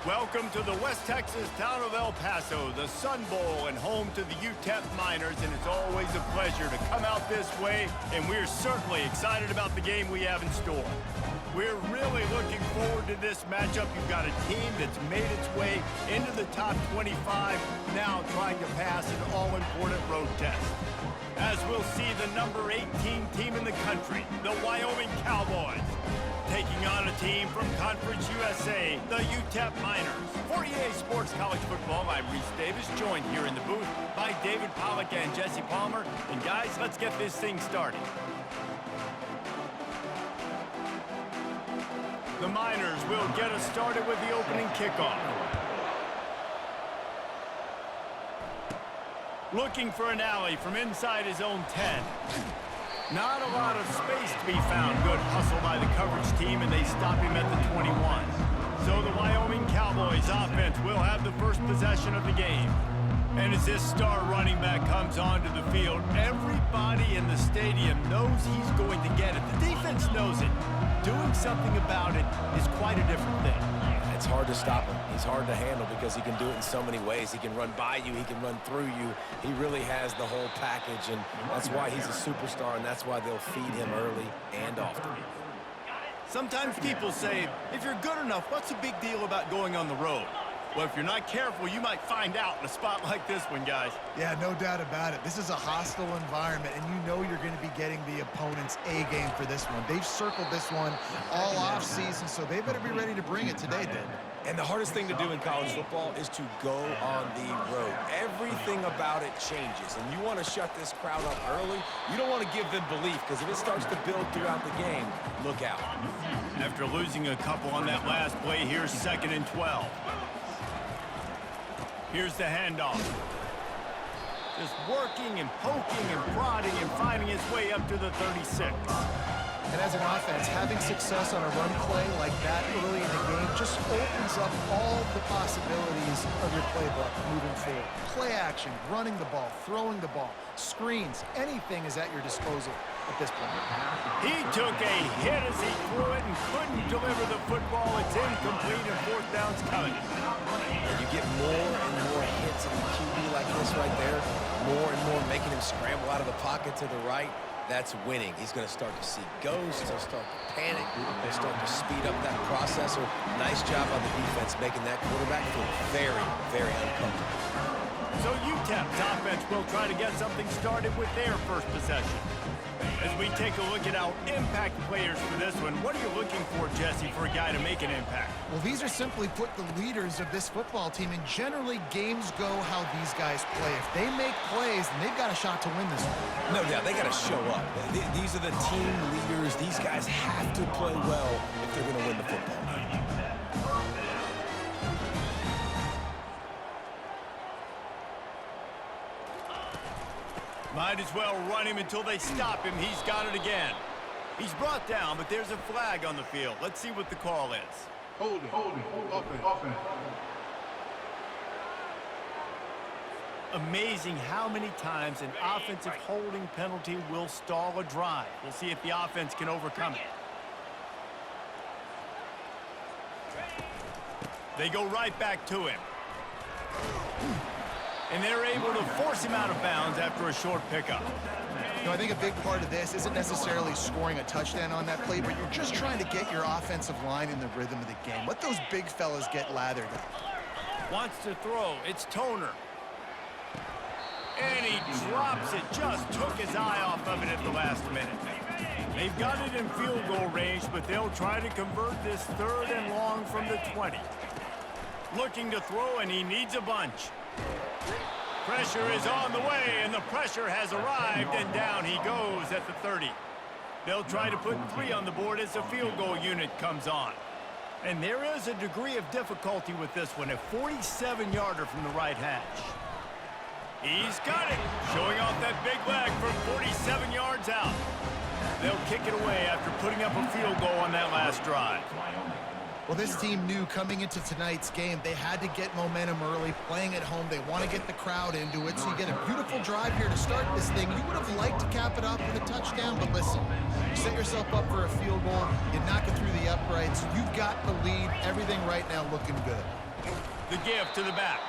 Welcome to the West Texas town of El Paso, the Sun Bowl, and home to the UTEP Miners, and it's always a pleasure to come out this way, and we're certainly excited about the game we have in store. We're really looking forward to this matchup. You've got a team that's made its way into the top 25, now trying to pass an all-important road test. As we'll see the number 18 team in the country, the Wyoming Cowboys, taking on a team from Conference USA, the UTEP Miners. For EA Sports College Football, I'm Reese Davis, joined here in the booth by David Pollack and Jesse Palmer. And guys, let's get this thing started. The Miners will get us started with the opening kickoff. Looking for an alley from inside his own 10. Not a lot of space to be found. Good hustle by the coverage team, and they stop him at the 21. So the Wyoming Cowboys offense will have the first possession of the game. And as this star running back comes onto the field, everybody in the stadium knows he's going to get it. The defense knows it. Doing something about it is quite a different thing. It's hard to stop him. He's hard to handle because he can do it in so many ways. He can run by you. He can run through you. He really has the whole package, and that's why he's a superstar, and that's why they'll feed him early and often. Sometimes people say, if you're good enough, what's the big deal about going on the road? Well, if you're not careful, you might find out in a spot like this one, guys. Yeah, no doubt about it. This is a hostile environment, and you know you're going to be getting the opponent's A-game for this one. They've circled this one all off-season, so they better be ready to bring it today, Dave. And the hardest thing to do in college football is to go on the road. Everything about it changes, and you want to shut this crowd up early. You don't want to give them belief, because if it starts to build throughout the game, look out. After losing a couple on that last play, here's 2nd and 12. Here's the handoff. Just working and poking and prodding and finding his way up to the 36. And as an offense, having success on a run play like that early in the game just opens up all the possibilities of your playbook moving forward. Play action, running the ball, throwing the ball, screens, anything is at your disposal at this point. He took a hit as he threw it and couldn't deliver the football. It's incomplete and 4th down's coming. And you get more and more hits on the QB like this right there, more and more making him scramble out of the pocket to the right. That's winning. He's going to start to see ghosts. He'll start to panic. He'll start to speed up that processor. Nice job on the defense making that quarterback feel very, very uncomfortable. So UTEP's offense will try to get something started with their first possession. As we take a look at our impact players for this one, what are you looking for, Jesse, for a guy to make an impact? Well, these are simply put the leaders of this football team, and generally games go how these guys play. If they make plays, then they've got a shot to win this one. No doubt, they got to show up. These are the team leaders. These guys have to play well if they're going to win the football game. Might as well run him until they stop him. He's got it again. He's brought down, but there's a flag on the field. Let's see what the call is. Holding, offense. Amazing how many times an offensive holding penalty will stall a drive. We'll see if the offense can overcome it. They go right back to him. And they're able to force him out of bounds after a short pickup. You know, I think a big part of this isn't necessarily scoring a touchdown on that play, but you're just trying to get your offensive line in the rhythm of the game. Let those big fellas get lathered up. Wants to throw. It's Toner. And he drops it. Just took his eye off of it at the last minute. They've got it in field goal range, but they'll try to convert this 3rd and long from the 20. Looking to throw, and he needs a bunch. Pressure is on the way, and the pressure has arrived, and down he goes at the 30. They'll try to put 3 on the board as the field goal unit comes on. And there is a degree of difficulty with this one, a 47-yarder from the right hash. He's got it, showing off that big leg from 47 yards out. They'll kick it away after putting up a field goal on that last drive. Well, this team knew coming into tonight's game they had to get momentum early, playing at home. They want to get the crowd into it, so you get a beautiful drive here to start this thing. You would have liked to cap it off with a touchdown, but listen, you set yourself up for a field goal, you knock it through the uprights, you've got the lead, everything right now looking good. The give to the back.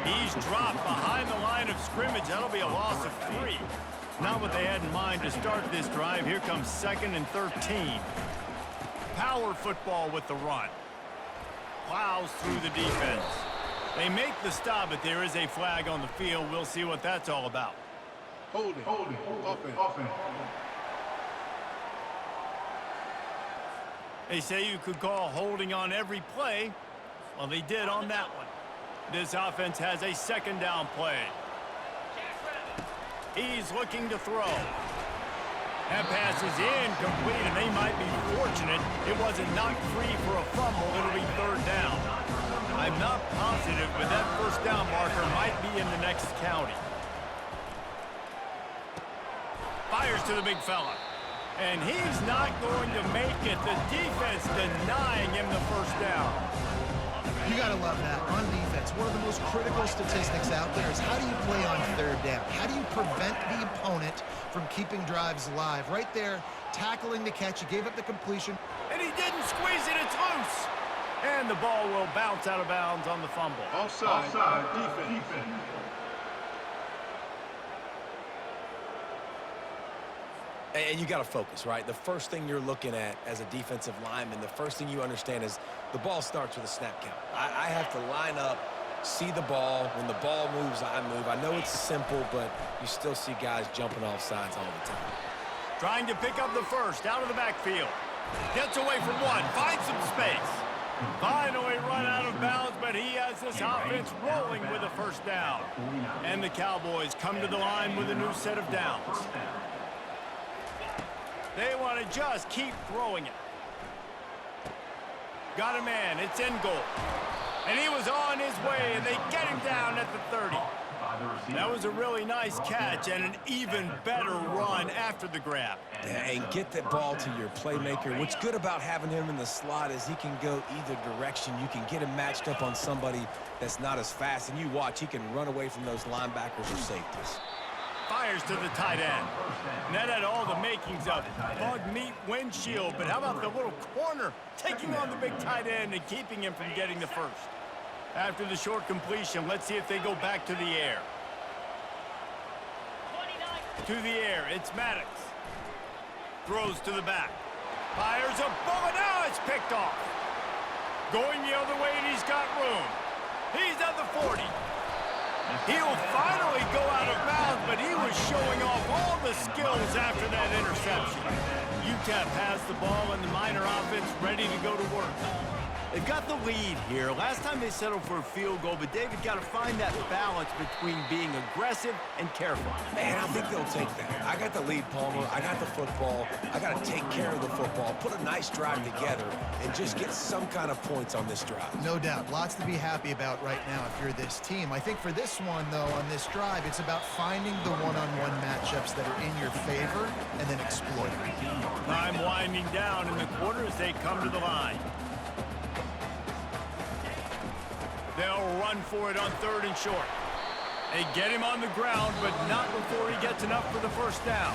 He's dropped behind the line of scrimmage. That'll be a loss of 3. Not what they had in mind to start this drive. Here comes 2nd and 13. Power football with the run. Plows through the defense. They make the stop, but there is a flag on the field. We'll see what that's all about. Holding, offense. They say you could call holding on every play. Well, they did on that one. This offense has a 2nd down play. He's looking to throw. That pass is incomplete, and they might be fortunate it wasn't knocked free for a fumble. It'll be 3rd down. I'm not positive, but that 1st down marker might be in the next county. Fires to the big fella. And he's not going to make it. The defense denying him the 1st down. You got to love that. On defense, one of the most critical statistics out there is how do you play on 3rd down? How do you prevent the opponent from keeping drives alive? Right there, tackling the catch. He gave up the completion. And he didn't squeeze it. It's loose. And the ball will bounce out of bounds on the fumble. Offside, defense. And you got to focus, right? The first thing you're looking at as a defensive lineman, the first thing you understand is the ball starts with a snap count. I have to line up, see the ball. When the ball moves, I move. I know it's simple, but you still see guys jumping off sides all the time. Trying to pick up the 1st out of the backfield. Gets away from 1, finds some space. Finally run out of bounds, but he has this offense rolling with a 1st down. And the Cowboys come to the line with a new set of downs. They want to just keep throwing it. Got a man. It's in goal. And he was on his way, and they get him down at the 30. That was a really nice catch and an even better run after the grab. And get that ball to your playmaker. What's good about having him in the slot is he can go either direction. You can get him matched up on somebody that's not as fast, and you watch, he can run away from those linebackers or safeties. Fires to the tight end. And that had all the makings of bug meat windshield, but how about the little corner taking on the big tight end and keeping him from getting the 1st? After the short completion, let's see if they go back to the air. To the air, it's Maddox. Throws to the back. Fires a bullet. Now it's picked off. Going the other way, and he's got room. He's at the 40. He'll finally go out of bounds, but he was showing off all the skills after that interception. UTEP has the ball, and the Miner offense ready to go to work. They've got the lead here. Last time they settled for a field goal, but David got to find that balance between being aggressive and careful. Man, I think they'll take that. I got the lead, Palmer. I got the football. I got to take care of the football, put a nice drive together, and just get some kind of points on this drive. No doubt. Lots to be happy about right now if you're this team. I think for this one, though, on this drive, it's about finding the one-on-one matchups that are in your favor and then exploiting them. Time winding down in the quarter as they come to the line. They'll run for it on 3rd and short. They get him on the ground, but not before he gets enough for the 1st down.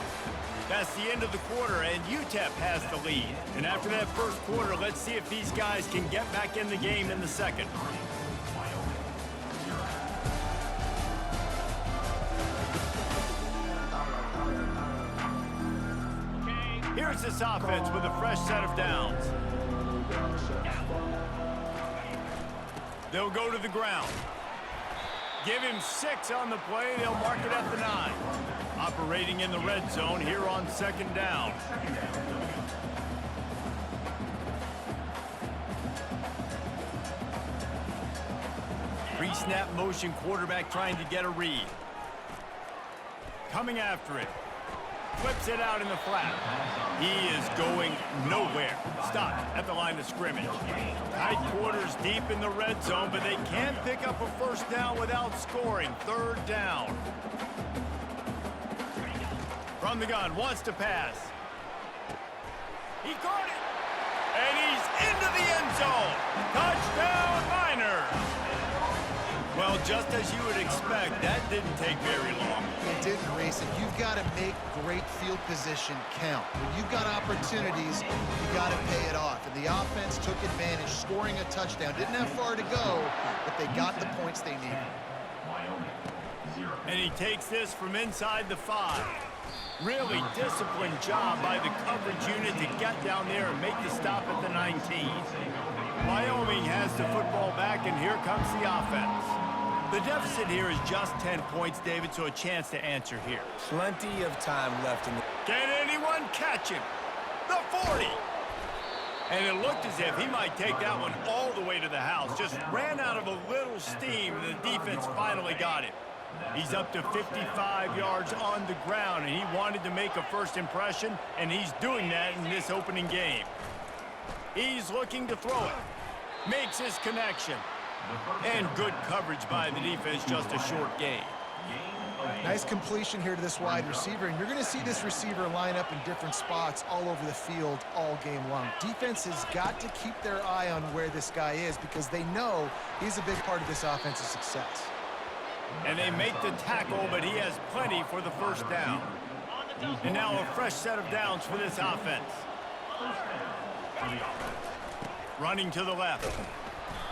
That's the end of the quarter, and UTEP has the lead. And after that 1st quarter, let's see if these guys can get back in the game in the 2nd. Here's this offense with a fresh set of downs. They'll go to the ground. Give him 6 on the play. They'll mark it at the 9. Operating in the red zone here on 2nd down. Pre-snap motion quarterback trying to get a read. Coming after it. Flips it out in the flat. He is going nowhere. Stopped at the line of scrimmage. Tight quarters deep in the red zone, but they can't pick up a 1st down without scoring. 3rd down. From the gun, wants to pass. He caught it. And he's into the end zone. Touchdown, Miners. Well, just as you would expect, that didn't take very long. It didn't, race it. You've got to make great field position count. When you've got opportunities, you got to pay it off. And the offense took advantage, scoring a touchdown. Didn't have far to go, but they got the points they needed. And he takes this from inside the 5. Really disciplined job by the coverage unit to get down there and make the stop at the 19. Wyoming has the football back, and here comes the offense. The deficit here is just 10 points, David, so a chance to answer here. Plenty of time left in the... Can anyone catch him? The 40! And it looked as if he might take that one all the way to the house. Just ran out of a little steam, and the defense finally got him. He's up to 55 yards on the ground, and he wanted to make a first impression, and he's doing that in this opening game. He's looking to throw it. Makes his connection. And good coverage by the defense, just a short gain. Nice completion here to this wide receiver, and you're going to see this receiver line up in different spots all over the field all game long. Defense has got to keep their eye on where this guy is because they know he's a big part of this offensive success. And they make the tackle, but he has plenty for the first down. And now a fresh set of downs for this offense. Running to the left.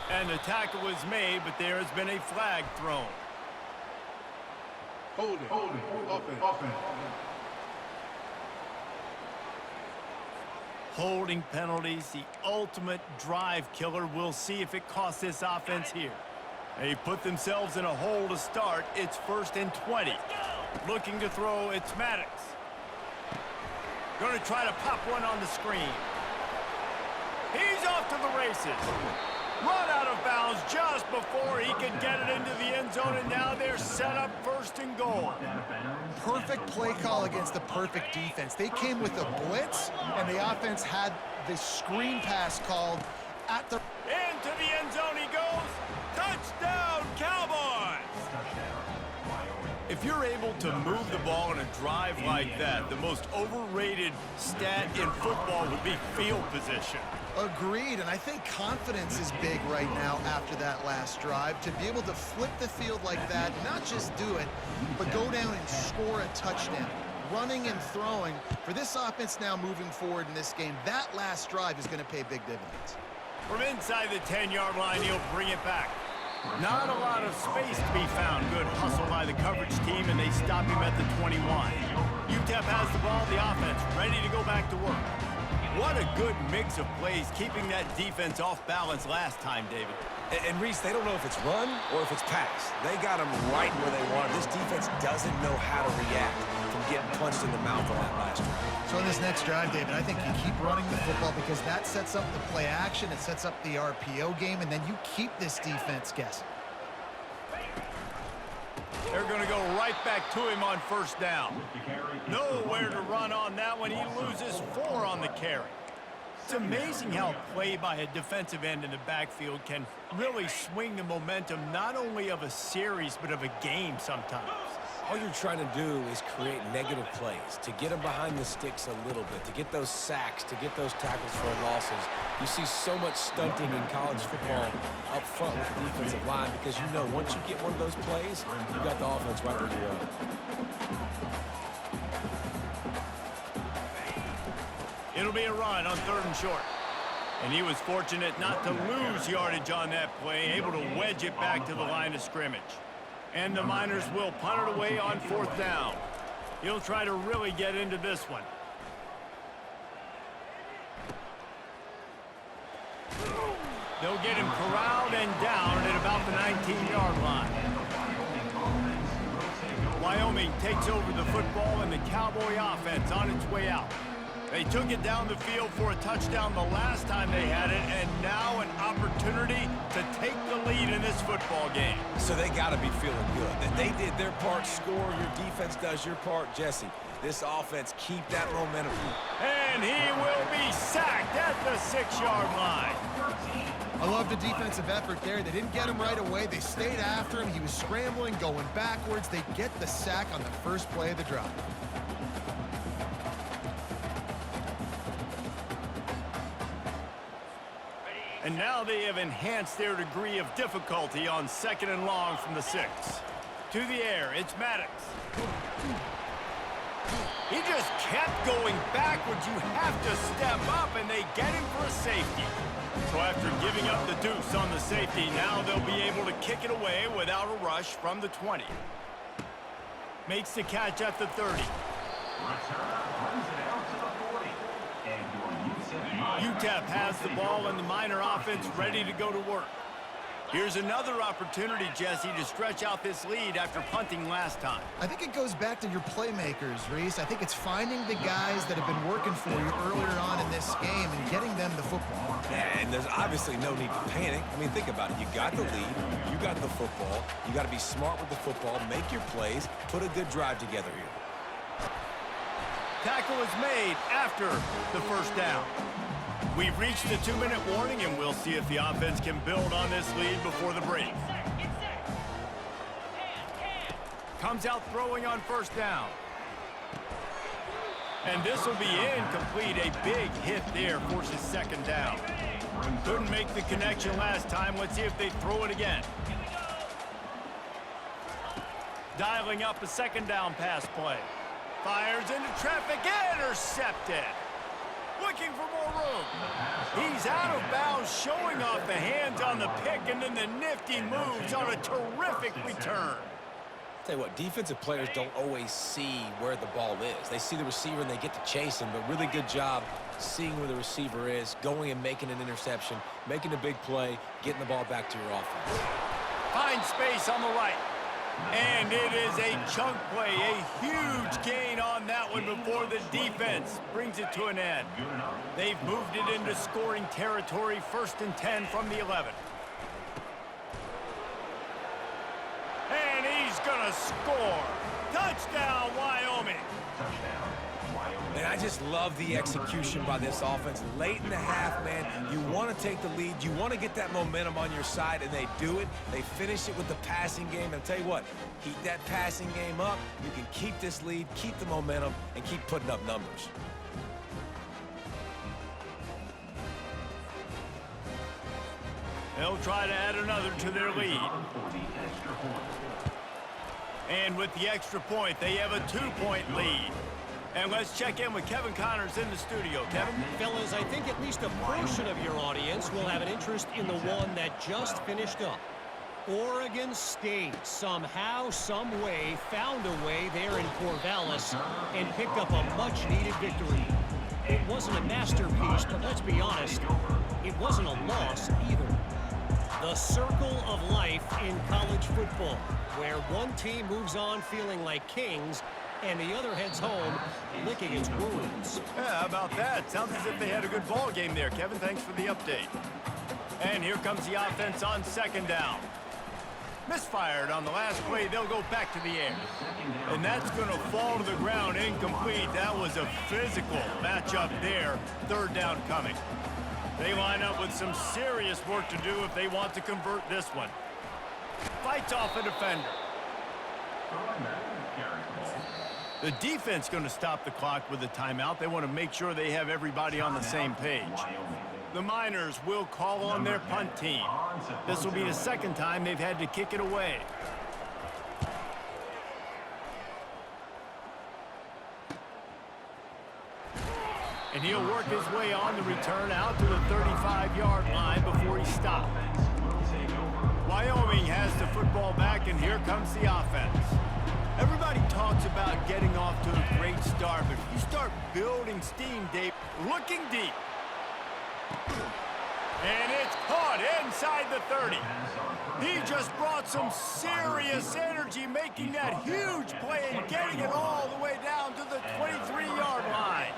And the tackle was made, but there has been a flag thrown. Holding, offense. Holding penalties, the ultimate drive killer. We'll see if it costs this offense here. They put themselves in a hole to start. It's 1st and 20. Looking to throw, it's Maddox. Going to try to pop one on the screen. He's off to the races. Run out of bounds just before he could get it into the end zone, and now they're set up 1st and goal. Perfect play call against the perfect defense. They came with a blitz, and the offense had the screen pass called at the... Into the end zone he goes. Touchdown, Cowboys! If you're able to move the ball in a drive like that, the most overrated stat in football would be field position. Agreed, and I think confidence is big right now after that last drive. To be able to flip the field like that, not just do it, but go down and score a touchdown. Running and throwing, for this offense now moving forward in this game, that last drive is going to pay big dividends. From inside the 10-yard line, he'll bring it back. Not a lot of space to be found. Good hustle by the coverage team, and they stop him at the 21. UTEP has the ball, the offense ready to go back to work. What a good mix of plays, keeping that defense off balance last time, David. And Reese, they don't know if it's run or if it's pass. They got him right where they want him. This defense doesn't know how to react from getting punched in the mouth on that last drive. So in this next drive, David, I think you keep running the football because that sets up the play action, it sets up the RPO game, and then you keep this defense guessing. They're going to go right back to him on 1st down. Nowhere to run on that one. He loses 4 on the carry. It's amazing how play by a defensive end in the backfield can really swing the momentum not only of a series but of a game sometimes. All you're trying to do is create negative plays, to get them behind the sticks a little bit, to get those sacks, to get those tackles for losses. You see so much stunting in college football up front with the defensive line because you know once you get one of those plays, you got the offense right where you want. It'll be a run on 3rd and short. And he was fortunate not to lose yardage on that play, able to wedge it back to the line of scrimmage. And the Miners will punt it away on 4th down. He'll try to really get into this one. They'll get him corralled and down at about the 19-yard line. Wyoming takes over the football and the Cowboy offense on its way out. They took it down the field for a touchdown the last time they had it, and now an opportunity to take the lead in this football game. So they got to be feeling good. That they did their part, score, your defense does your part. Jesse, this offense, keep that momentum. And he will be sacked at the 6-yard line. I love the defensive effort there. They didn't get him right away. They stayed after him. He was scrambling, going backwards. They get the sack on the first play of the drive. And now they have enhanced their degree of difficulty on 2nd and long from the 6. To the air, it's Maddox. He just kept going backwards. You have to step up, and they get him for a safety. So after giving up the deuce on the safety, now they'll be able to kick it away without a rush from the 20. Makes the catch at the 30. UTEP has the ball and the Miner offense ready to go to work. Here's another opportunity, Jesse, to stretch out this lead after punting last time. I think it goes back to your playmakers, Reese. I think it's finding the guys that have been working for you earlier on in this game and getting them the football. Yeah, and there's obviously no need to panic. I mean, think about it. You got the lead. You got the football. You got to be smart with the football. Make your plays. Put a good drive together here. Tackle is made after the first down. We've reached the 2-minute warning, and we'll see if the offense can build on this lead before the break. Comes out throwing on first down. And this will be incomplete. A big hit there forces 2nd down. Couldn't make the connection last time. Let's see if they throw it again. Dialing up a 2nd down pass play. Fires into traffic, intercepted. Looking for more room. He's out of bounds, showing off the hands on the pick, and then the nifty moves on a terrific return. Tell you what, defensive players don't always see where the ball is. They see the receiver and they get to chase him, but really good job seeing where the receiver is, going and making an interception, making a big play, getting the ball back to your offense. Find space on the right. And it is a chunk play, a huge gain on that one before the defense brings it to an end. They've moved it into scoring territory, 1st and 10 from the 11. And he's gonna score. Touchdown, Wyoming. And I just love the execution by this offense. Late in the half, man, you want to take the lead. You want to get that momentum on your side, and they do it. They finish it with the passing game. And I'll tell you what, keep that passing game up. You can keep this lead, keep the momentum, and keep putting up numbers. They'll try to add another to their lead. And with the extra point, they have a 2-point lead. And let's check in with Kevin Connors in the studio. Kevin? Fellas, I think at least a portion of your audience will have an interest in the one that just finished up. Oregon State somehow, some way, found a way there in Corvallis and picked up a much-needed victory. It wasn't a masterpiece, but let's be honest, it wasn't a loss either. The circle of life in college football, where one team moves on feeling like kings and the other heads home licking its wounds. Yeah, how about that? Sounds as if they had a good ball game there, Kevin. Thanks for the update. And here comes the offense on 2nd down. Misfired on the last play. They'll go back to the air. And that's going to fall to the ground incomplete. That was a physical matchup there. 3rd down coming. They line up with some serious work to do if they want to convert this one. Fights off a defender. The defense going to stop the clock with a timeout. They want to make sure they have everybody on the same page. The Miners will call on their punt team. This will be the 2nd time they've had to kick it away. And he'll work his way on the return out to the 35-yard line before he stopped. Wyoming has the football back, and here comes the offense. Everybody talks about getting off to a great start, but if you start building steam, Dave, looking deep. And it's caught inside the 30. He just brought some serious energy, making that huge play and getting it all the way down to the 23-yard line.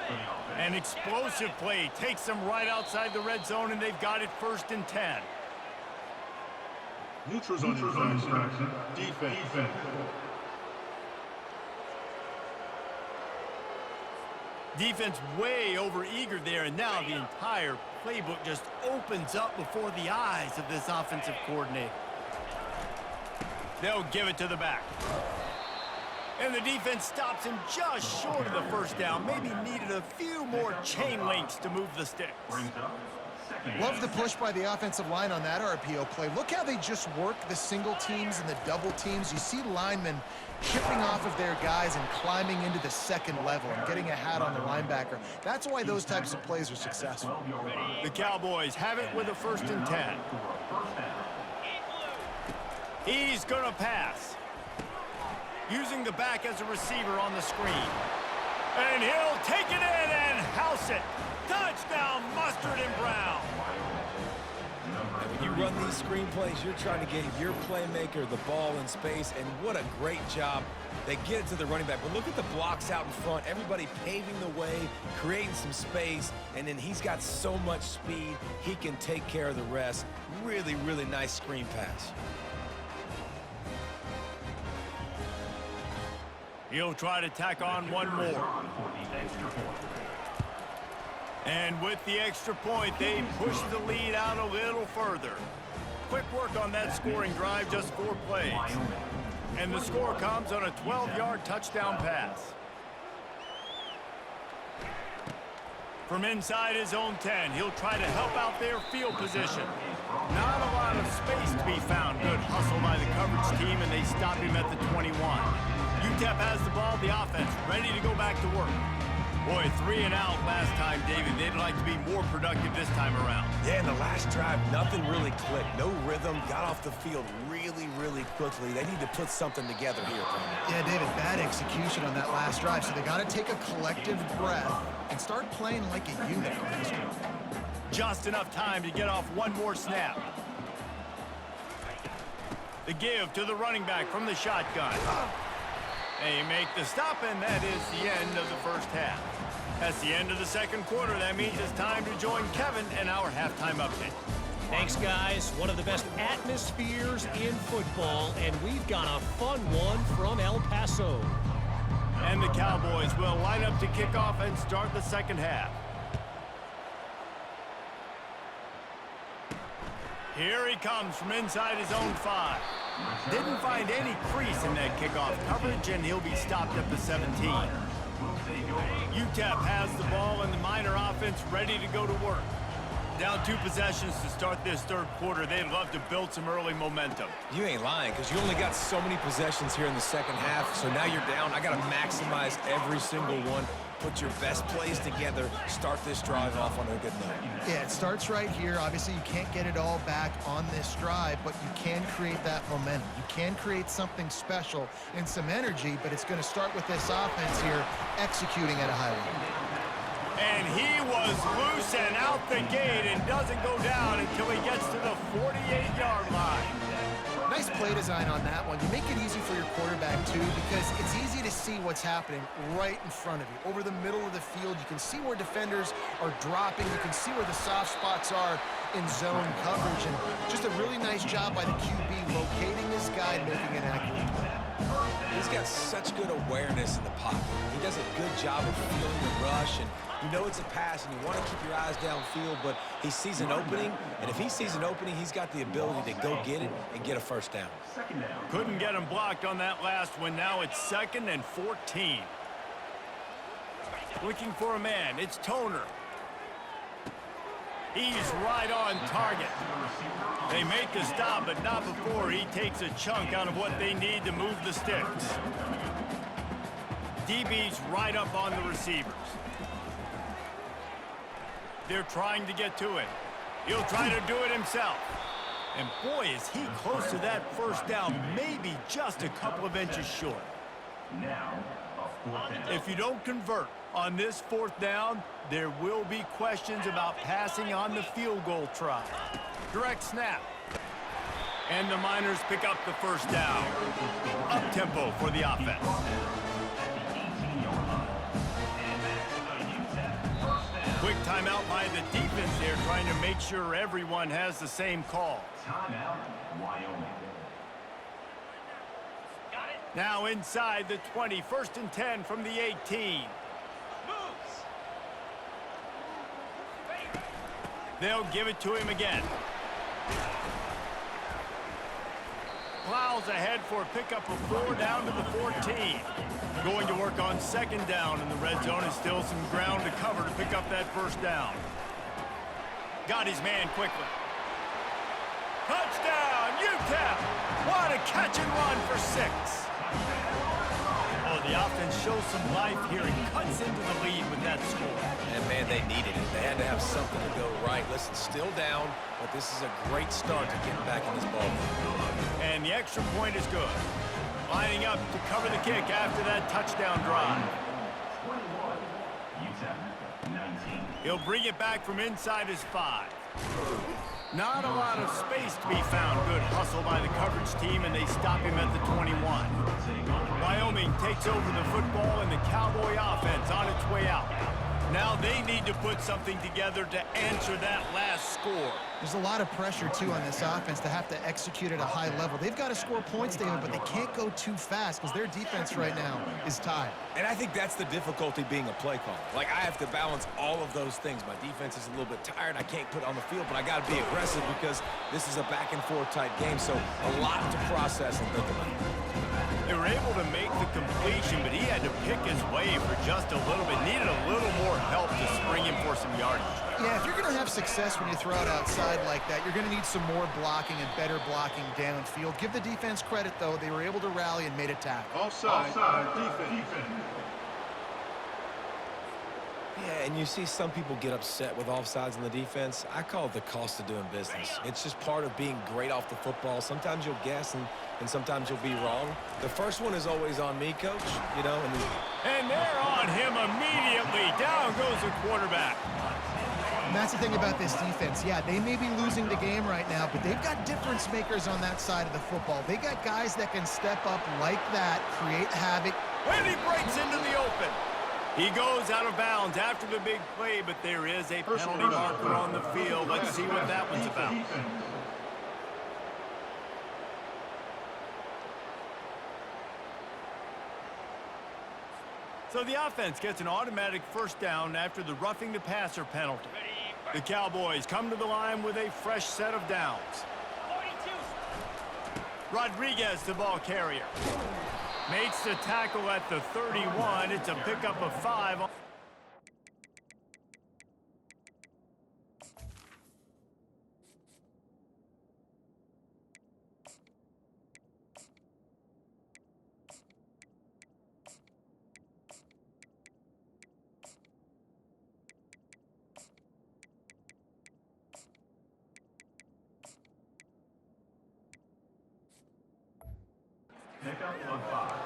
An explosive play takes them right outside the red zone, and they've got it 1st and 10. Neutrals on infraction. Defense. Defense way over eager there, and now the entire playbook just opens up before the eyes of this offensive coordinator. They'll give it to the back. And the defense stops him just short of the 1st down. Maybe needed a few more chain links to move the sticks. Love the push by the offensive line on that RPO play. Look how they just work the single teams and the double teams. You see linemen chipping off of their guys and climbing into the second level and getting a hat on the linebacker. That's why those types of plays are successful. The Cowboys have it with a 1st and 10. He's going to pass. Using the back as a receiver on the screen. And he'll take it in and house it. Touchdown, Mustard and Brown. And when you run these screen plays, you're trying to get your playmaker the ball in space, and what a great job. They get it to the running back, but look at the blocks out in front. Everybody paving the way, creating some space, and then he's got so much speed, he can take care of the rest. Really, really nice screen pass. He'll try to tack on one more. And with the extra point, they push the lead out a little further. Quick work on that scoring drive, just 4 plays. And the score comes on a 12-yard touchdown pass. From inside his own 10, he'll try to help out their field position. Not a lot of space to be found. Good hustle by the coverage team, and they stop him at the 21. UTEP has the ball, the offense ready to go back to work. Boy, 3 and out last time, David. They'd like to be more productive this time around. Yeah, in the last drive, nothing really clicked. No rhythm, got off the field really, really quickly. They need to put something together here. Yeah, David, bad execution on that last drive, so they got to take a collective breath and start playing like a unit on this one. Just enough time to get off one more snap. The give to the running back from the shotgun. They make the stop, and that is the end of the first half. That's the end of the second quarter. That means it's time to join Kevin in our halftime update. Thanks, guys. One of the best atmospheres in football, and we've got a fun one from El Paso. And the Cowboys will line up to kick off and start the second half. Here he comes from inside his own 5. Didn't find any crease in that kickoff coverage, and he'll be stopped at the 17. UTEP has the ball, and the Miner offense ready to go to work. Down 2 possessions to start this third quarter. They'd love to build some early momentum. You ain't lying, because you only got so many possessions here in the second half, so now you're down. I got to maximize every single one. Put your best plays together. Start this drive off on a good note. Yeah, it starts right here. Obviously, you can't get it all back on this drive, but you can create that momentum. You can create something special and some energy, but it's going to start with this offense here executing at a high level. And he was loose and out the gate and doesn't go down until he gets to the 48-yard line. Nice play design on that one. You make it easy for your quarterback, too, because it's easy to see what's happening right in front of you. Over the middle of the field, you can see where defenders are dropping. You can see where the soft spots are in zone coverage. And just a really nice job by the QB locating his guy and making an accurate play. He's got such good awareness in the pocket. He does a good job of feeling the rush, and you know it's a pass, and you want to keep your eyes downfield, but he sees an opening, and if he sees an opening, he's got the ability to go get it and get a first down. Couldn't get him blocked on that last one. Now it's 2nd and 14. Looking for a man. It's Toner. He's right on target. They make the stop, but not before he takes a chunk out of what they need to move the sticks. DB's right up on the receivers. They're trying to get to it. He'll try to do it himself. And boy, is he close to that first down, maybe just a couple of inches short. If you don't convert on this 4th down, there will be questions about passing on the field goal try. Direct snap. And the Miners pick up the first down. Up-tempo for the offense. Quick timeout by the defense there, trying to make sure everyone has the same call. Timeout, Wyoming. Now inside the 20, 1st and 10 from the 18. They'll give it to him again. Plows ahead for a pickup of 4 down to the 14. Going to work on 2nd down in the red zone, and still some ground to cover to pick up that first down. Got his man quickly. Touchdown, UTEP! What a catch and run for 6. Oh, the offense shows some life here and cuts into the lead with that score. And, man, they needed it. They had to have something to go right. Listen, still down, but this is a great start to getting back in this ball game. And the extra point is good. Lining up to cover the kick after that touchdown drive. 21, UTEP 19. He'll bring it back from inside his 5. Not a lot of space to be found. Good hustle by the coverage team, and they stop him at the 21. Wyoming takes over the football, and the Cowboy offense on its way out. Now they need to put something together to answer that last score. There's a lot of pressure, too, on this offense to have to execute at a high level. They've got to score points, David, but they can't go too fast because their defense right now is tired. And I think that's the difficulty being a play caller. Like, I have to balance all of those things. My defense is a little bit tired. I can't put it on the field, but I got to be aggressive because this is a back-and-forth type game, so a lot to process and think about. They were able to make the completion, but he had to pick his way for just a little bit. Needed a little more help to spring him for some yardage. Yeah, if you're going to have success when you throw it outside like that, you're going to need some more blocking and better blocking downfield. Give the defense credit, though. They were able to rally and made a tackle. Offside, defense. Yeah, and you see some people get upset with offsides in the defense. I call it the cost of doing business. It's just part of being great off the football. Sometimes you'll guess and sometimes you'll be wrong. The first one is always on me, Coach, you know. And they're on him immediately. Down goes the quarterback. And that's the thing about this defense. Yeah, they may be losing the game right now, but they've got difference makers on that side of the football. They got guys that can step up like that, create havoc. And he breaks into the open. He goes out of bounds after the big play, but there is a penalty marker on the field. Let's see what that one's about. So the offense gets an automatic first down after the roughing the passer penalty. The Cowboys come to the line with a fresh set of downs. Rodriguez, the ball carrier. Makes the tackle at the 31. It's a pickup of 5.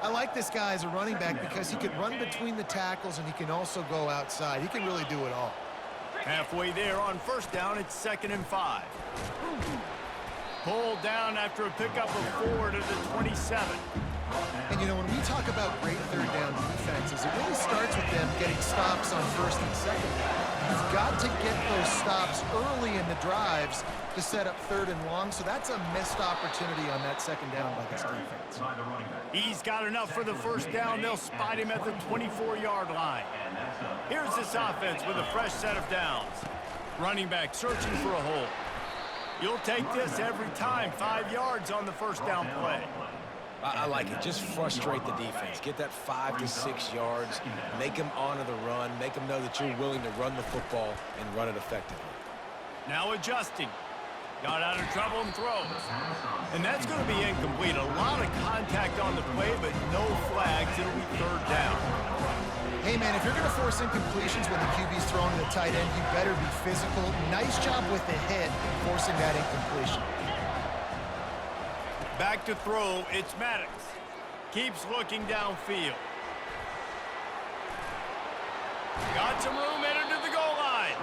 I like this guy as a running back because he can run between the tackles and he can also go outside. He can really do it all. Halfway there on first down, it's 2nd and 5. Pulled down after a pickup of 4 to the 27. And, you know, when we talk about great third down defenses, it really starts with them getting stops on first and second down. You've got to get those stops early in the drives to set up 3rd and long, so that's a missed opportunity on that 2nd down by this defense. He's got enough for the first down. They'll spot him at the 24-yard line. Here's this offense with a fresh set of downs. Running back searching for a hole. You'll take this every time. 5 yards on the first down play. I like it. Just frustrate the defense. Get that 5 to 6 yards. Make them honor the run. Make them know that you're willing to run the football and run it effectively. Now adjusting. Got out of trouble and throws. And that's going to be incomplete. A lot of contact on the play, but no flags. It'll be 3rd down. Hey, man, if you're going to force incompletions when the QB's throwing to the tight end, you better be physical. Nice job with the hit, forcing that incompletion. Back to throw, it's Maddox. Keeps looking downfield. Got some room, entered to the goal line.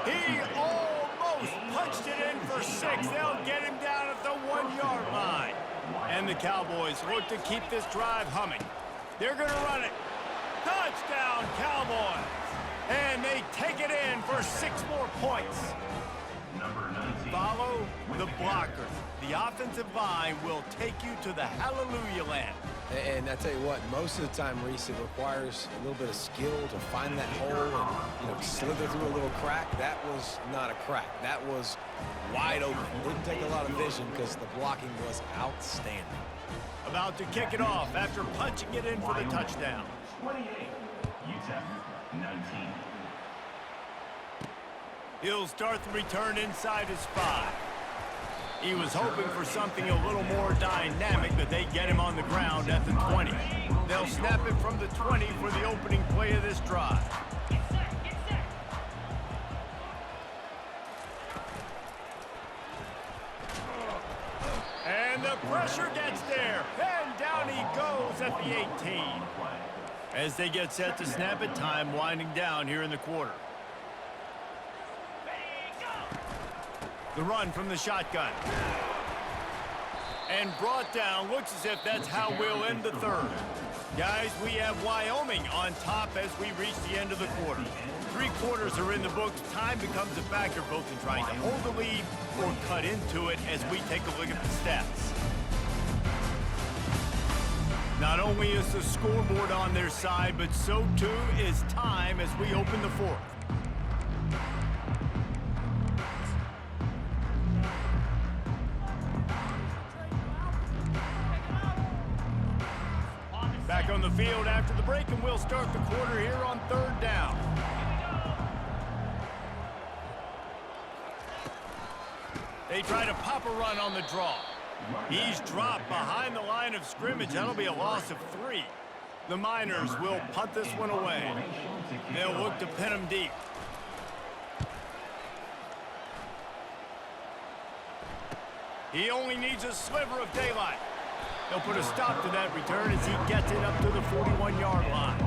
He almost punched it in for 6. They'll get him down at the 1-yard line. And the Cowboys look to keep this drive humming. They're going to run it. Touchdown, Cowboys. And they take it in for 6 more points. Follow the blockers. The offensive line will take you to the hallelujah land. And I tell you what, most of the time, Reese, it requires a little bit of skill to find that hole and, slither through a little crack. That was not a crack. That was wide open. Didn't take a lot of vision because the blocking was outstanding. About to kick it off after punching it in for the touchdown. 28, UTEP 19. He'll start the return inside his 5. He was hoping for something a little more dynamic, but they get him on the ground at the 20. They'll snap it from the 20 for the opening play of this drive. And the pressure gets there, and down he goes at the 18. As they get set to snap it, time winding down here in the quarter. The run from the shotgun. And brought down. Looks as if that's how we'll end the third. Guys, we have Wyoming on top as we reach the end of the quarter. 3 quarters are in the books. Time becomes a factor both in trying to hold the lead or cut into it as we take a look at the stats. Not only is the scoreboard on their side, but so too is time as we open the fourth. Back on the field after the break, and we'll start the quarter here on 3rd down. They try to pop a run on the draw. He's dropped behind the line of scrimmage. That'll be a loss of 3. The Miners will punt this one away. They'll look to pin him deep. He only needs a sliver of daylight. They'll put a stop to that return as he gets it up to the 41-yard line.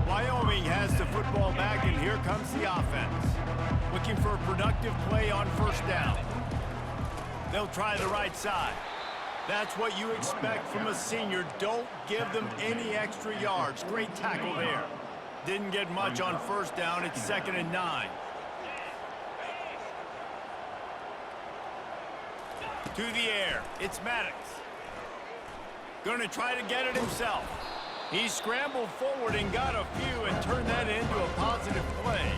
Wyoming has the football back, and here comes the offense. Looking for a productive play on 1st down. They'll try the right side. That's what you expect from a senior. Don't give them any extra yards. Great tackle there. Didn't get much on 1st down. It's 2nd and 9. To the air. It's Maddox. Going to try to get it himself. He scrambled forward and got a few and turned that into a positive play.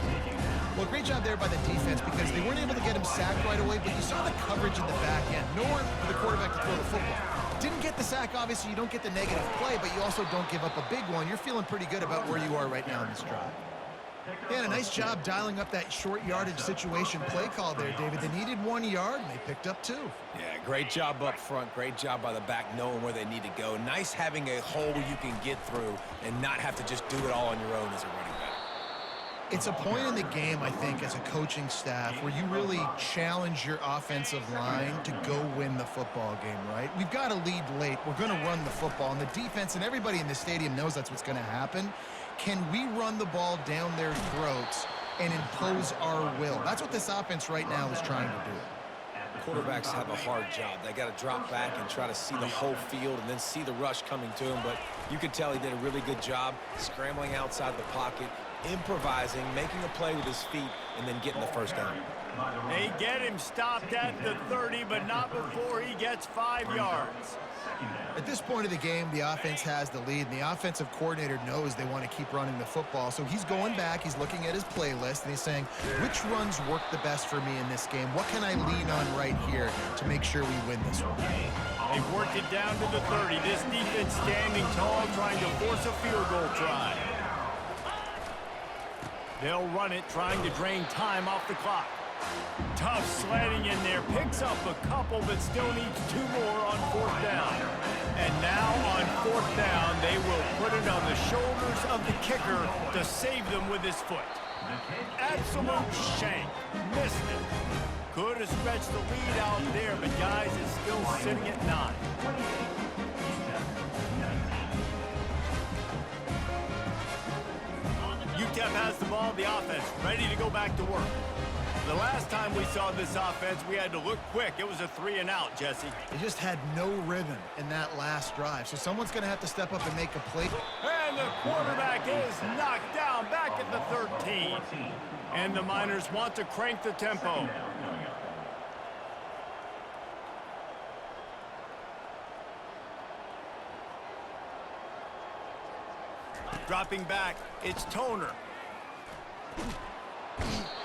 Well, great job there by the defense because they weren't able to get him sacked right away, but you saw the coverage in the back end. Nowhere for the quarterback to throw the football. Didn't get the sack, obviously. You don't get the negative play, but you also don't give up a big one. You're feeling pretty good about where you are right now in this drive. Yeah, and a nice job dialing up that short yardage situation play call there, David. They needed 1 yard, and they picked up 2. Yeah, great job up front. Great job by the back knowing where they need to go. Nice having a hole you can get through and not have to just do it all on your own as a running back. It's a point in the game, I think, as a coaching staff where you really challenge your offensive line to go win the football game, right? We've got to lead late. We're going to run the football, and the defense and everybody in the stadium knows that's what's going to happen. Can we run the ball down their throats and impose our will? That's what this offense right now is trying to do. Quarterbacks have a hard job. They got to drop back and try to see the whole field and then see the rush coming to him. But you could tell he did a really good job scrambling outside the pocket, improvising, making a play with his feet, and then getting the 1st down. They get him stopped at the 30, but not before he gets 5 yards. At this point of the game, the offense has the lead, and the offensive coordinator knows they want to keep running the football. So he's going back, he's looking at his playlist, and he's saying, which runs work the best for me in this game? What can I lean on right here to make sure we win this one? They've worked it down to the 30. This defense standing tall, trying to force a field goal try. They'll run it, trying to drain time off the clock. Tough sledding in there, picks up a couple, but still needs 2 more on 4th down. And now on 4th down, they will put it on the shoulders of the kicker to save them with his foot. Absolute shank. Missed it. Could have stretched the lead out there, but guys, it's still sitting at 9. UTEP has the ball, the offense ready to go back to work. The last time we saw this offense, we had to look quick. It was a 3 and out, Jesse. They just had no rhythm in that last drive. So someone's going to have to step up and make a play. And the quarterback is knocked down back at the 13. And the Miners want to crank the tempo. Dropping back, it's Toner.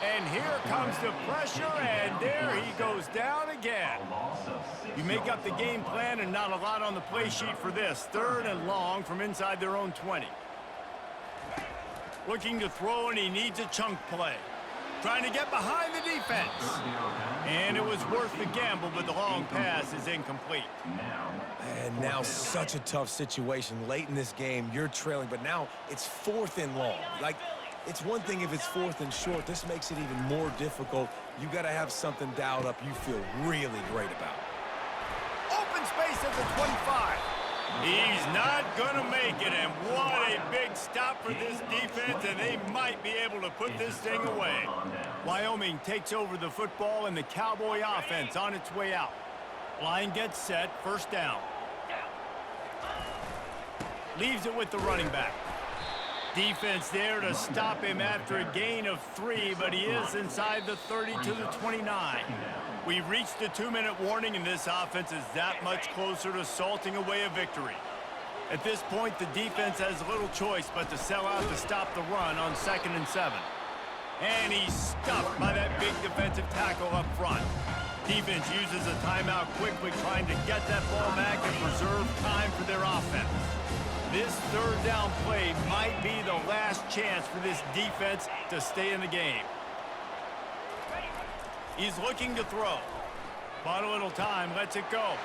And here comes the pressure, and there he goes down again. You make up the game plan and not a lot on the play sheet for this. 3rd and long from inside their own 20. Looking to throw, and he needs a chunk play. Trying to get behind the defense. And it was worth the gamble, but the long pass is incomplete. And now such a tough situation. Late in this game, you're trailing, but now it's 4th and long. Like, it's one thing if it's 4th and short. This makes it even more difficult. You got to have something dialed up you feel really great about. Open space at the 25. He's not going to make it, and what a big stop for this defense, and they might be able to put this thing away. Wyoming takes over the football, and the Cowboy offense on its way out. Line gets set, first down. Leaves it with the running back. Defense there to stop him after a gain of 3, but he is inside the 30 to the 29. We've reached the 2-minute warning, and this offense is that much closer to salting away a victory. At this point, the defense has little choice but to sell out to stop the run on 2nd and 7. And he's stuffed by that big defensive tackle up front. Defense uses a timeout quickly, trying to get that ball back and preserve time for their offense. This 3rd down play might be the last chance for this defense to stay in the game. He's looking to throw. Bought a little time, lets it go.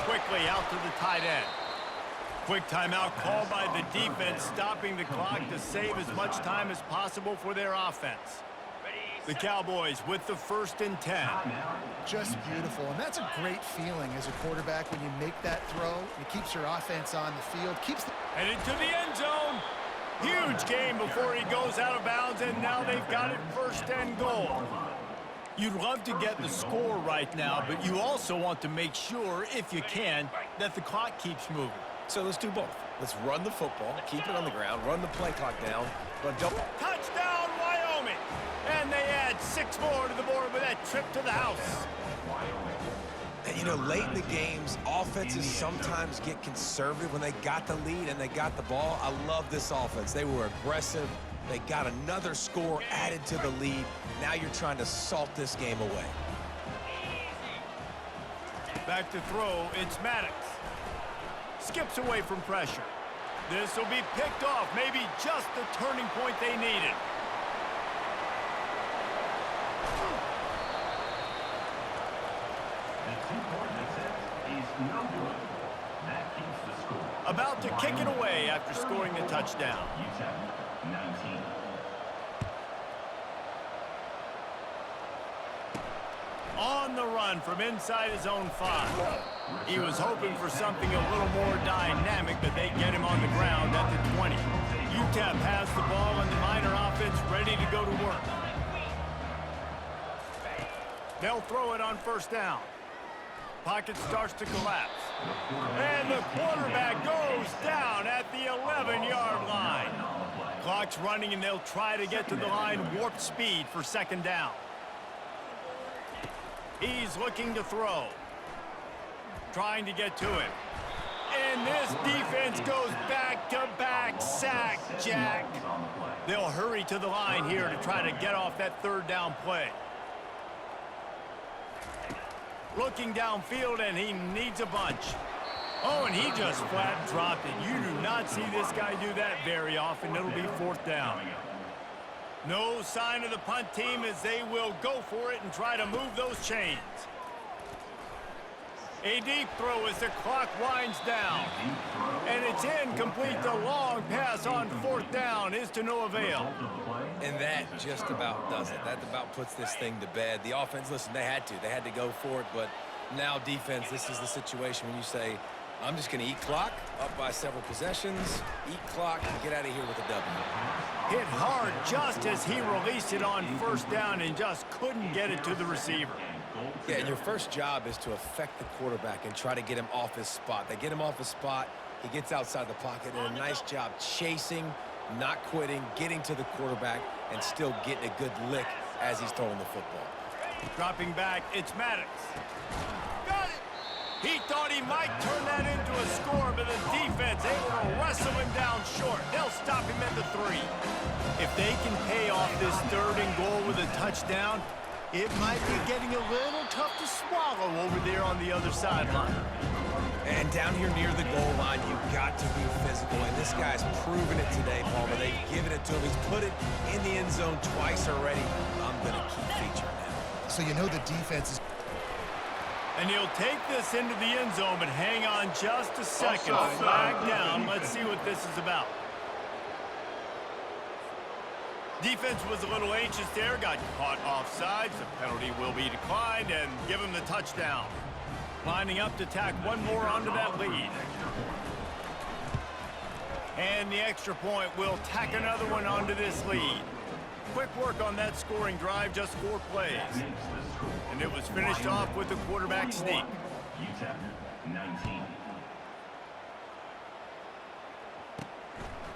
Quickly out to the tight end. Quick timeout called by the defense, stopping the clock to save as much time as possible for their offense. The Cowboys with the 1st and 10. Just beautiful, and that's a great feeling as a quarterback when you make that throw. It keeps your offense on the field, keeps the... Headed to the end zone. Huge game before he goes out of bounds, and now they've got it 1st and goal. You'd love to get the score right now, but you also want to make sure, if you can, that the clock keeps moving. So let's do both. Let's run the football, keep it on the ground, run the play clock down, but don't... Touchdown, Wyoming! And they add 6 more to the board with that trip to the house. And, you know, late in the games, offenses sometimes get conservative when they got the lead and they got the ball. I love this offense. They were aggressive. They got another score added to the lead. Now you're trying to salt this game away. Back to throw, it's Maddox. Skips away from pressure. This will be picked off, maybe just the turning point they needed. About to kick it away after scoring the touchdown. UTEP 19. On the run from inside his own 5. He was hoping for something a little more dynamic, but they get him on the ground at the 20. UTEP has the ball and the Miner offense ready to go to work. They'll throw it on 1st down. Pocket starts to collapse. And the quarterback goes down at the 11-yard line. Clock's running, and they'll try to get to the line warp speed for 2nd down. He's looking to throw. Trying to get to him. And this defense goes back-to-back sack, Jack. They'll hurry to the line here to try to get off that 3rd down play. Looking downfield, and he needs a bunch. Oh, and he just flat dropped it. You do not see this guy do that very often. It'll be 4th down. No sign of the punt team as they will go for it and try to move those chains. A deep throw as the clock winds down. And it's incomplete. The long pass on 4th down is to no avail. And that just about does it. That about puts this thing to bed. The offense, listen, they had to go for it, but now defense, this is the situation when you say, I'm just going to eat clock, up by several possessions, eat clock, and get out of here with a W. Hit hard just as he released it on 1st down and just couldn't get it to the receiver. Yeah, and your first job is to affect the quarterback and try to get him off his spot. They get him off his spot, he gets outside the pocket, and a nice job chasing, not quitting, getting to the quarterback, and still getting a good lick as he's throwing the football. Dropping back, it's Maddox. Got it! He thought he might turn that into a score, but the defense able to wrestle him down short. They'll stop him at the 3. If they can pay off this 3rd and goal with a touchdown, it might be getting a little tough to swallow over there on the other sideline. And down here near the goal line, you've got to be physical. And this guy's proven it today, Palmer. They've given it to him. He's put it in the end zone twice already. I'm going to keep featuring him. So you know the defense is... And he'll take this into the end zone, but hang on just a second. Flag down. Let's see what this is about. Defense was a little anxious there, got caught offsides. The penalty will be declined and give him the touchdown. Lining up to tack one more onto that lead. And the extra point will tack another one onto this lead. Quick work on that scoring drive, just 4 plays. And it was finished off with a quarterback sneak. UTEP 19.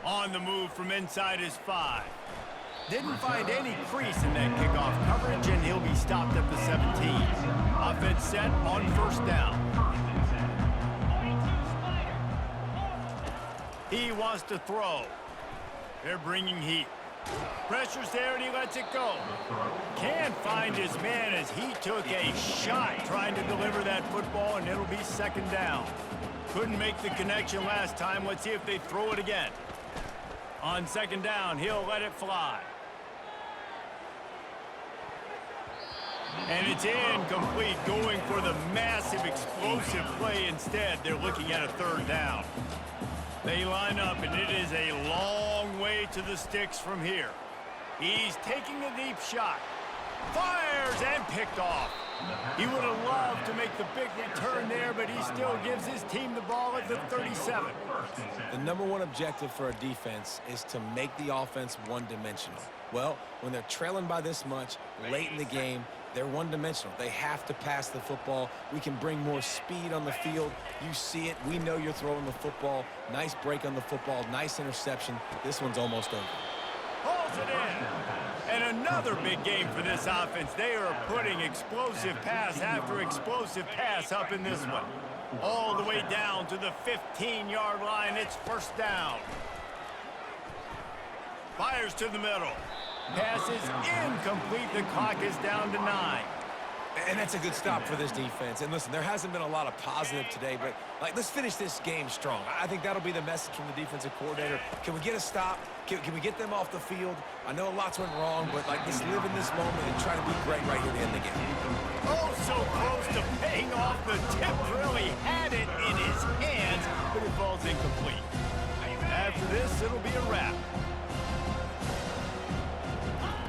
On the move from inside his 5. Didn't find any crease in that kickoff coverage, and he'll be stopped at the 17. Offense set on first down. He wants to throw. They're bringing heat. Pressure's there, and he lets it go. Can't find his man as he took a shot trying to deliver that football, and it'll be second down. Couldn't make the connection last time. Let's see if they throw it again. On second down, he'll let it fly. And it's incomplete, going for the massive explosive play instead. They're looking at a third down. They line up, and it is a long way to the sticks from here. He's taking a deep shot. Fires and picked off. He would have loved to make the big return there, but he still gives his team the ball at the 37. The #1 objective for a defense is to make the offense one-dimensional. Well, when they're trailing by this much late in the game, they're one-dimensional. They have to pass the football. We can bring more speed on the field. You see it. We know you're throwing the football. Nice break on the football. Nice interception. This one's almost over. Pulls it in. And another big game for this offense. They are putting explosive pass after explosive pass up in this one. All the way down to the 15-yard line. It's first down. Fires to the middle. Pass is incomplete. The clock is down to 9. And that's a good stop for this defense. And listen, there hasn't been a lot of positive today, but let's finish this game strong. I think that'll be the message from the defensive coordinator. Can we get a stop? Can we get them off the field? I know lots went wrong, but let's live in this moment and try to be great right here to end the game. Oh, so close to paying off. The tip really had it in his hands, but it falls incomplete. After this, it'll be a wrap.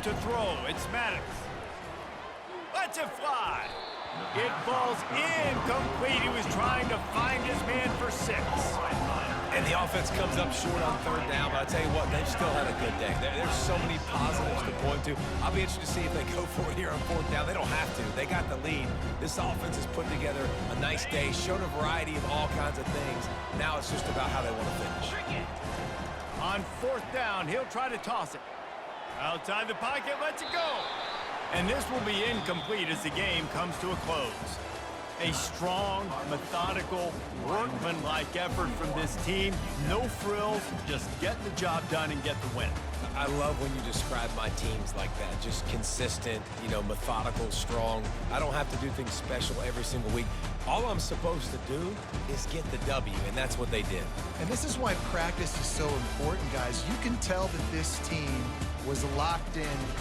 To throw, it's Maddox. Lets it fly. It falls incomplete. He was trying to find his man for 6. And the offense comes up short on third down, but I tell you what, they've still had a good day. There's so many positives to point to. I'll be interested to see if they go for it here on fourth down. They don't have to. They got the lead. This offense has put together a nice day, shown a variety of all kinds of things. Now it's just about how they want to finish. On fourth down, he'll try to toss it. Outside the pocket, lets it go. And this will be incomplete as the game comes to a close. A strong, methodical, workmanlike effort from this team. No frills, just get the job done and get the win. I love when you describe my teams like that. Just consistent, methodical, strong. I don't have to do things special every single week. All I'm supposed to do is get the W, and that's what they did. And this is why practice is so important, guys. You can tell that this team was locked in